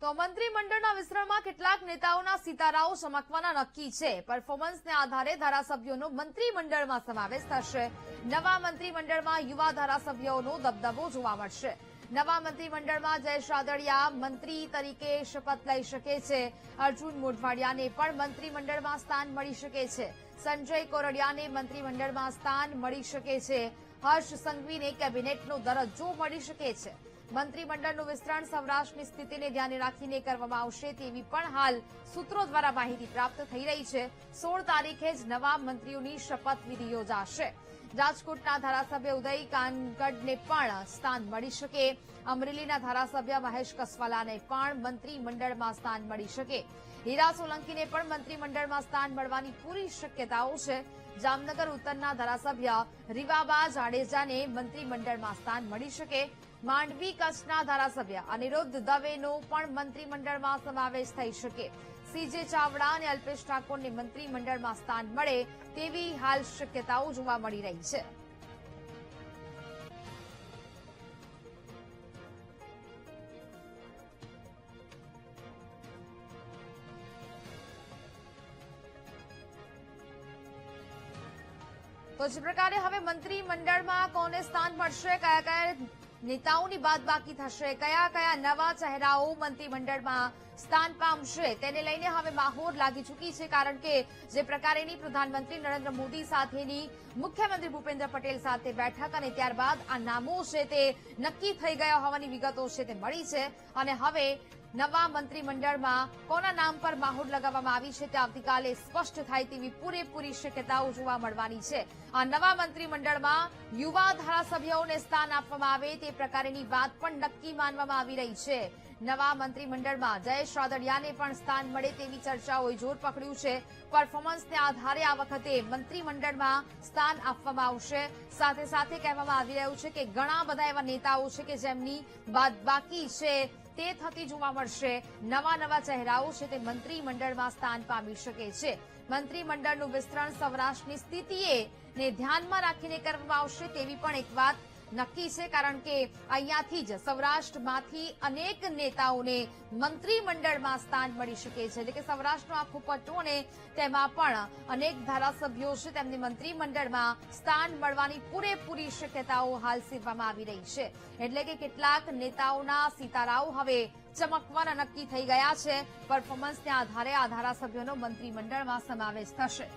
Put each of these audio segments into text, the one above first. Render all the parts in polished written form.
તો મંત્રીમંડળના વિસ્તરણમાં કેટલાક નેતાઓના સિતારાઓ ચમકવાના નક્કી છે. પરફોર્મન્સને આધારે ધારાસભ્યોનો મંત્રીમંડળમાં સમાવેશ થશે. નવા મંત્રીમંડળમાં યુવા ધારાસભ્યોનો દબદબો જોવા મળશે. નવા મંત્રીમંડળમાં જયેશ રાદડિયા મંત્રી તરીકે શપથ લઈ શકે છે. અર્જુન મોઢવાડિયાને પણ મંત્રીમંડળમાં સ્થાન મળી શકે છે. સંજય કોરડિયાને મંત્રીમંડળમાં સ્થાન મળી શકે છે. હર્ષ સંઘવીને કેબિનેટનો દરજ્જો મળી શકે છે. મંત્રીમંડળનું વિસ્તરણ સૌરાષ્ટ્રની સ્થિતિને ધ્યાને રાખીને કરવામાં આવશે તેવી પણ હાલ સૂત્રો દ્વારા માહિતી પ્રાપ્ત થઈ રહી છે. 16 તારીખે જ નવા મંત્રીઓની શપથવિધિ યોજાશે. રાજકોટના ધારાસભ્ય ઉદય કાનગડને પણ સ્થાન મળી શકે. અમરેલીના ધારાસભ્ય મહેશ કસવાલાને પણ મંત્રીમંડળમાં સ્થાન મળી શકે. હીરા સોલંકીને પણ મંત્રીમંડળમાં સ્થાન મળવાની પૂરી શક્યતાઓ છે. જામનગર ઉત્તરના ધારાસભ્ય રીવાબા જાડેજાને મંત્રીમંડળમાં સ્થાન મળી શકે. માંડવી કચ્છના ધારાસભ્ય અનિરુદ્ધ દવેનો પણ મંત્રીમંડળમાં સમાવેશ થઈ શકે. સીજે ચાવડા અને અલ્પેશ ઠાકોરને મંત્રીમંડળમાં સ્થાન મળે તેવી હાલ શક્યતાઓ જોવા મળી રહી છે. તો જે પ્રકારે હવે મંત્રીમંડળમાં કોને સ્થાન મળશે, કયા કયા નેતાઓની બાદબાકી થશે, કયા કયા નવા ચહેરાઓ મંત્રીમંડળમાં સ્થાન પામશે તેને લઈને હવે માહોર લાગી ચૂકી છે. કારણ કે જે પ્રકારેની પ્રધાનમંત્રી નરેન્દ્ર મોદી સાથેની મુખ્યમંત્રી ભૂપેન્દ્ર પટેલ સાથે બેઠક અને ત્યારબાદ આ નામો છે તે નક્કી થઈ ગયા હોવાની વિગતો છે તે મળી છે. અને હવે નવા મંત્રીમંડળમાં કોના નામ પર માહોર લગાવવામાં આવી છે તે આવતીકાલે સ્પષ્ટ થાય તેવી પૂરેપૂરી શક્યતાઓ જોવા મળવાની છે. આ નવા મંત્રીમંડળમાં યુવા ધારાસભ્યોને સ્થાન આપવામાં આવે તે પ્રકારની વાત પણ નક્કી માનવામાં આવી રહી છે. નવા મંત્રીમંડળમાં જયેશ રાદડિયાને પણ સ્થાન મળે તેવી ચર્ચાઓએ જોર પકડ્યું છે. પરફોર્મન્સને આધારે આ વખતે મંત્રીમંડળમાં સ્થાન આપવામાં આવશે. સાથે સાથે કહેવામાં આવી રહ્યું છે કે ઘણા બધા એવા નેતાઓ છે કે જેમની બાદબાકી છે તે થતી જોવા મળશે. નવા ચહેરાઓ છે તે મંત્રીમંડળમાં સ્થાન પામી શકે છે. મંત્રીમંડળનું વિસ્તરણ સૌરાષ્ટ્રની સ્થિતિએ ને ધ્યાનમાં રાખીને કરવામાં આવશે તેવી પણ એક વાત નક્કી છે. કારણ કે અહીંયાથી જ સૌરાષ્ટ્રમાંથી અનેક નેતાઓને મંત્રીમંડળમાં સ્થાન મળી શકે છે. એટલે કે સૌરાષ્ટ્રનો આખો પટ્ટો અને તેમાં પણ અનેક ધારાસભ્યો છે તેમને મંત્રીમંડળમાં સ્થાન મળવાની પૂરેપૂરી શક્યતાઓ હાલ સેવવામાં આવી રહી છે. એટલે કે કેટલાક નેતાઓના સિતારાઓ હવે ચમકવાના નક્કી થઈ ગયા છે. પરફોર્મન્સને આધારે આ ધારાસભ્યોનો મંત્રીમંડળમાં સમાવેશ થશે.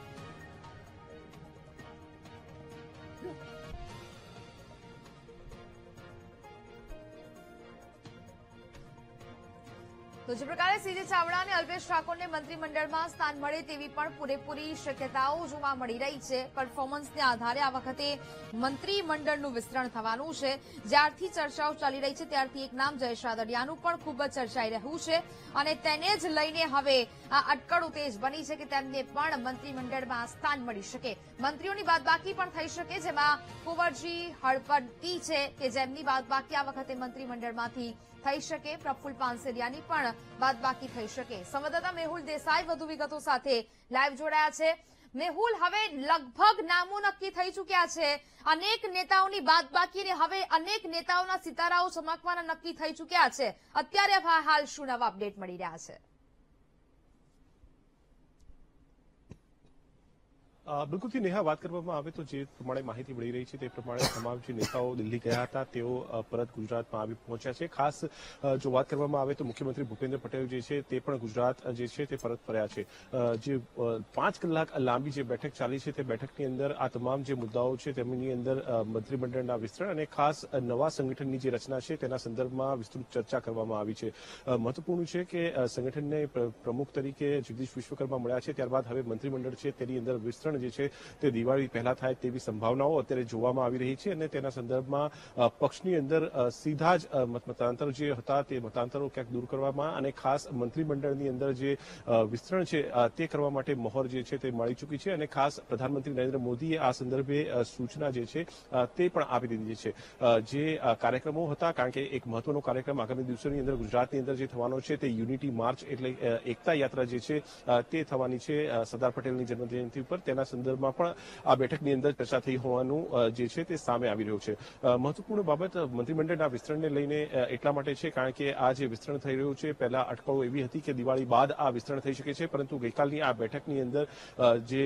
તો જે પ્રકારે સીજે ચાવડા અને અલ્પેશ ઠાકોરને મંત્રીમંડળમાં સ્થાન મળે તેવી પણ પૂરેપૂરી શક્યતાઓ જોવા મળી રહી છે. પરફોર્મન્સને આધારે આ વખતે મંત્રીમંડળનું વિસ્તરણ થવાનું છે. જ્યારથી ચર્ચાઓ ચાલી રહી છે ત્યારથી એક નામ જયેશ રાદડિયાનું પણ ખૂબ જ ચર્ચાઈ રહ્યું છે. અને તેને જ લઈને હવે આ અટકળો તેજ બની છે કે તેમને પણ મંત્રીમંડળમાં સ્થાન મળી શકે. મંત્રીઓની બાદબાકી પણ થઈ શકે, જેમાં કુંવરજી હળપતિ છે કે જેમની બાદબાકી આ વખતે મંત્રીમંડળમાંથી થઈ શકે. પ્રફુલ્લ પાનસેરિયાની પણ બાદબાકી થઈ શકે. સંવાદદાતા મેહુલ દેસાઈ વધુ વિગતો સાથે લાઈવ જોડાયા છે. મેહુલ, હવે લગભગ નામો નક્કી થઈ ચૂક્યા છે. અનેક નેતાઓની બાદબાકી ને હવે અનેક નેતાઓના સિતારાઓ ચમકવાના નક્કી થઈ ચૂક્યા છે. અત્યારે હાલ શું નવા અપડેટ મળી રહ્યા છે? બિલકુલથી નેહા, વાત કરવામાં આવે તો જે પ્રમાણે માહિતી મળી રહી છે તે પ્રમાણે તમામ જે નેતાઓ દિલ્હી ગયા હતા તેઓ પરત ગુજરાતમાં આવી પહોંચ્યા છે. ખાસ જો વાત કરવામાં આવે તો મુખ્યમંત્રી ભૂપેન્દ્ર પટેલ જે છે તે પણ ગુજરાત જે છે તે પરત ફર્યા છે. જે 5 કલાક લાંબી જે બેઠક ચાલી છે તે બેઠકની અંદર આ તમામ જે મુદ્દાઓ છે તેમની અંદર મંત્રીમંડળના વિસ્તરણ અને ખાસ નવા સંગઠનની જે રચના છે તેના સંદર્ભમાં વિસ્તૃત ચર્ચા કરવામાં આવી છે. મહત્વપૂર્ણ છે કે સંગઠનને પ્રમુખ તરીકે જગદીશ વિશ્વકર્મા મળ્યા છે, ત્યારબાદ હવે મંત્રીમંડળ છે તેની અંદર વિસ્તરણ જે છે તે દિવાળી પહેલા થાય તેવી સંભાવનાઓ અત્યારે જોવામાં આવી રહી છે. અને તેના સંદર્ભમાં પક્ષની અંદર સીધા જ મતાંતર જે હતા તે મતાંતરો ક્યાંક દૂર કરવામાં અને ખાસ મંત્રીમંડળની અંદર જે વિસ્તરણ છે તે કરવા માટે મહોર જે છે તે મળી ચૂકી છે. અને ખાસ પ્રધાનમંત્રી નરેન્દ્ર મોદીએ આ સંદર્ભે સૂચના જે છે તે પણ આપી દીધી છે. જે કાર્યક્રમો હતા, કારણ કે એક મહત્વનો કાર્યક્રમ આગામી દિવસોની અંદર ગુજરાતની અંદર જે થવાનો છે તે યુનિટી માર્ચ એટલે એકતા યાત્રા જે છે તે થવાની છે સરદાર પટેલની જન્મજયંતિ ઉપર. તેના સંદર્ભમાં પણ આ બેઠકની અંદર ચર્ચા થઈ હોવાનું જે છે તે સામે આવી રહ્યું છે. મહત્વપૂર્ણ બાબત મંત્રીમંડળના વિસ્તરણને લઈને એટલા માટે છે કારણ કે આ જે વિસ્તરણ થઈ રહ્યું છે પહેલા અટકળો એવી હતી કે દિવાળી બાદ આ વિસ્તરણ થઈ શકે છે, પરંતુ ગઈકાલની આ બેઠકની અંદર જે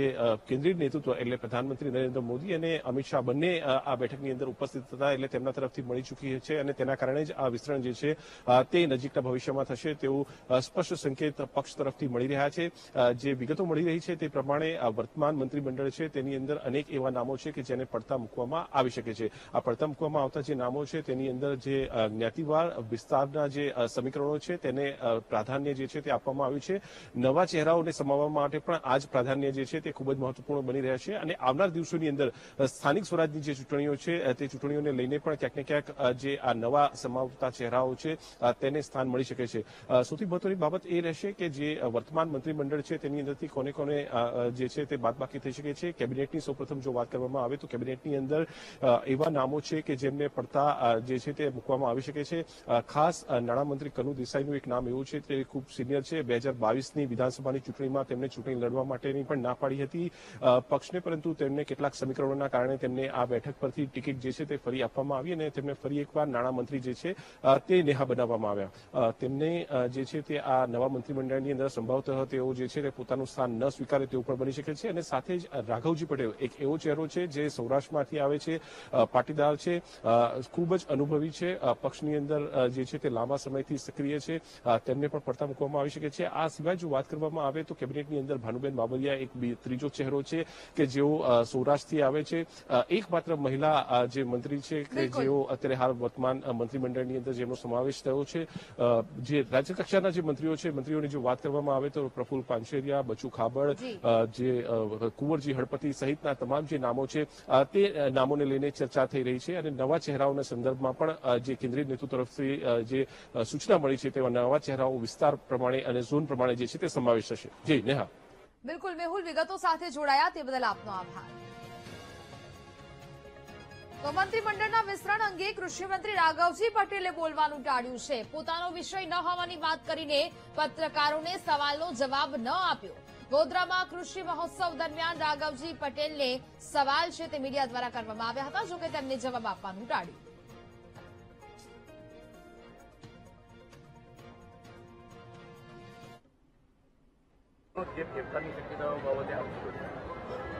કેન્દ્રીય નેતૃત્વ એટલે પ્રધાનમંત્રી નરેન્દ્ર મોદી અને અમિત શાહ બંને આ બેઠકની અંદર ઉપસ્થિત હતા, એટલે તેમના તરફથી મળી ચૂકી છે અને તેના કારણે જ આ વિસ્તરણ જે છે તે નજીકના ભવિષ્યમાં થશે તેવું સ્પષ્ટ સંકેત પક્ષ તરફથી મળી રહ્યા છે. જે વિગતો મળી રહી છે તે પ્રમાણે વર્તમાન મંત્રીમંડળ છે તેની અંદર અનેક એવા નામો છે કે જેને પડતા મૂકવામાં આવી શકે છે. આ પડતા મૂકવામાં આવતા જે નામો છે તેની અંદર જે જ્ઞાતિવાર વિસ્તારના જે સમીકરણો છે તેને પ્રાધાન્ય જે છે તે આપવામાં આવ્યું છે. નવા ચહેરાઓને સમાવવા માટે પણ આ જ પ્રાધાન્ય જે છે તે ખૂબ જ મહત્વપૂર્ણ બની રહ્યા છે અને આવનાર દિવસોની અંદર સ્થાનિક સ્વરાજની જે ચૂંટણીઓ છે તે ચૂંટણીઓને લઈને પણ ક્યાંક ને ક્યાંક જે આ નવા સમાવતા ચહેરાઓ છે તેને સ્થાન મળી શકે છે. સૌથી મહત્વની બાબત એ રહેશે કે જે વર્તમાન મંત્રીમંડળ છે તેની અંદરથી કોને કોને જે છે તે બાદબાકી થઈ શકે છે. કેબિનેટની સૌપ્રથમ જો વાત કરવામાં આવે તો કેબિનેટની અંદર એવા નામો છે કે જેમને પડતા જે છે તે મૂકવામાં આવી શકે છે. ખાસ નાણામંત્રી કનુ દેસાઈનું એક નામ એવું છે તે ખૂબ સિનિયર છે. 2022ની વિધાનસભાની ચૂંટણીમાં તેમને ચૂંટણી લડવા માટેની પણ ના પાડી હતી પક્ષને, પરંતુ તેમને કેટલાક સમીકરણોના કારણે તેમને આ બેઠક પરથી ટિકિટ જે છે તે ફરી આપવામાં આવી અને તેમને ફરી એકવાર નાણામંત્રી જે છે તે નેહા બનાવવામાં આવ્યા. તેમને જે છે તે આ નવા મંત્રીમંડળની અંદર સંભવતઃ તેઓ જે છે તે પોતાનું સ્થાન ન સ્વીકારે તેવું પણ બની શકે છે અને સાથે જ રાઘવજી પટેલ એક એવો ચહેરો છે જે સૌરાષ્ટ્રમાંથી આવે છે, પાટીદાર છે, ખૂબ જ અનુભવી છે, પક્ષની અંદર જે છે તે લાંબા સમયથી સક્રિય છે, તેમને પણ પડતા મૂકવામાં આવી શકે છે. આ સિવાય જો વાત કરવામાં આવે તો કેબિનેટની અંદર ભાનુબેન બાબરિયા એક ત્રીજો ચહેરો છે કે જેઓ સૌરાષ્ટ્રથી આવે છે. એકમાત્ર મહિલા જે મંત્રી છે કે જેઓ અત્યારે હાલ વર્તમાન મંત્રીમંડળની અંદર જેમનો સમાવેશ થયો છે. જે રાજ્ય કક્ષાના જે મંત્રીઓ છે, મંત્રીઓની જો વાત કરવામાં આવે તો પ્રફુલ્લ પાનસેરિયા, બચુ ખાબડ, જે કુંવરજી હળપતિ સહિતના તમામ જે નામો છે તે નામોને લઈને ચર્ચા થઈ રહી છે અને નવા ચહેરાઓના સંદર્ભમાં પણ જે કેન્દ્રીય નેતૃત્વ તરફથી જે સૂચના મળી છે તેવા નવા ચહેરાઓ વિસ્તાર પ્રમાણે અને ઝોન પ્રમાણે જે છે તે સમાવેશ થશે. જી નેહા. બિલકુલ મેહુલ, વિગતો સાથે જોડાયા તે બદલ આપનો આભાર. તો મંત્રીમંડળના વિસ્તરણ અંગે કૃષિમંત્રી રાઘવજી પટેલે બોલવાનું ટાળ્યું છે. પોતાનો વિષય ન હોવાની વાત કરીને પત્રકારોને સવાલનો જવાબ ન આપ્યો. ગોધરામાં કૃષિ મહોત્સવ દરમિયાન રાઘવજી પટેલને સવાલ છે તે મીડિયા દ્વારા કરવામાં આવ્યા હતા, જોકે તેમને જવાબ આપવાનું ટાળ્યું.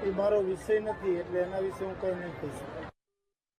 એ મારો વિષય નથી એટલે એના વિશે હું કઈ નહીં કહી શકું.